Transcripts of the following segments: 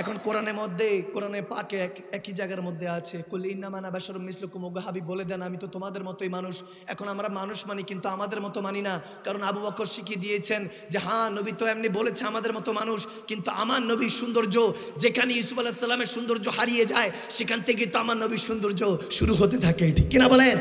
এখন কোরআনের মধ্যে, কোরআনে পাকে একই জায়গার মধ্যে আছে, কুল ইন্নামা আনা বাশারুম মিসলুকুম, ওগো হাবিব বলে দেন আমি তো তোমাদের মতোই মানুষ। এখন আমরা মানুষ মানি কিন্তু আমাদের মতো মানি না, কারণ আবু বকর শিখিয়ে দিয়েছেন যে হ্যাঁ নবী তো এমনি বলেছে আমাদের মতো মানুষ, কিন্তু আমার নবীর সৌন্দর্য যেখানে ইউসুফ আলাইহিস সালামের সৌন্দর্য হারিয়ে যায় সেখান থেকে তো আমার নবীর সৌন্দর্য শুরু হতে থাকে, ঠিক কিনা বলেন?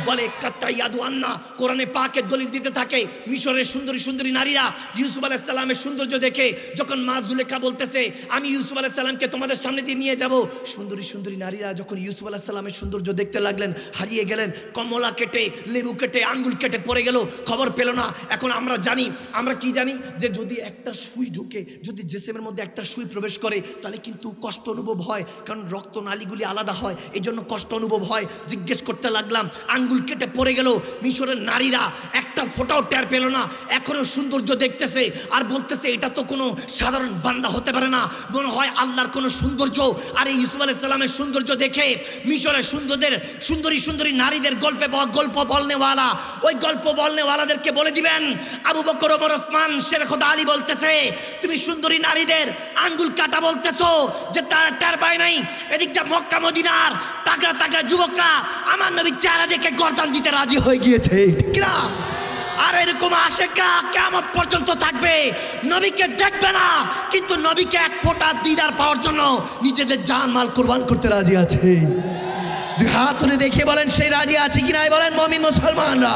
বলে কাত্তা ইয়াদু আন্না, কোরআনে পাকে দলিল দিতে থাকে মিশরের সুন্দরী সুন্দরী নারীরা ইউসুফ আলাইহিস সালামের সৌন্দর্য দেখে যখন মা জুলেখা বলতেছে আমি ইউসুফ আলাইহিস সালামকে তোমাদের সামনে দিয়ে নিয়ে যাব, সুন্দরী সুন্দরী নারীরা যখন ইউসুফ আলাইহিস সালামের সৌন্দর্য দেখতে লাগলেন, হারিয়ে গেলেন, কমলা কেটে লেবু কেটে আঙ্গুল কেটে পড়ে গেল, খবর পেল না। এখন আমরা জানি, আমরা কি জানি যে যদি একটা সুই ঢুকে, যদি জিসিমের মধ্যে একটা সুই প্রবেশ করে তাহলে কিন্তু কষ্ট অনুভব হয়, কারণ রক্ত নালীগুলি আলাদা হয়, এই জন্য কষ্ট অনুভব হয়। জিজ্ঞেস করতে লাগলাম, আঙ্গুল কেটে পড়ে গেল, মিশরের নারীরা একটা ফোঁটাও টের পেল না, এখনো সৌন্দর্য দেখতেছে আর বলতেছে এটা তো কোনো সাধারণ বান্দা হতে পারে না, মনে হয় আল্লাহর কোনো সৌন্দর্য। আর এই ইউসুফ আলাইহিস সালামের সৌন্দর্য দেখে মিশরের সুন্দরী সুন্দরী নারীদের গল্প বলনেওয়ালা, ওই গল্প বলনেওয়ালাদেরকে বলে দিবেন আবু বকর, ওমর, ওসমান, শের খোদা আলী বলতেছে তুমি সুন্দরী নারীদের আঙ্গুল কাটা বলতেছো যে তারা টের পায় নাই। এদিকটা মক্কা মদিনার তাগড়া তাগড়া যুবকরা আমার নবীর চেহারা দেখে গর্দান দিতে রাজি হয়ে গিয়েছে, ঠিক না? আর এরকম আশেকরা কিয়ামত পর্যন্ত থাকবে, নবীকে দেখবে না কিন্তু নবীকে এক ফোঁটা দিদার পাওয়ার জন্য নিজেদের জান মাল কুরবান করতে রাজি আছে। দুই হাত তুলে দেখে বলেন সেই রাজি আছে কিনা, বলেন মুমিন মুসলমানরা।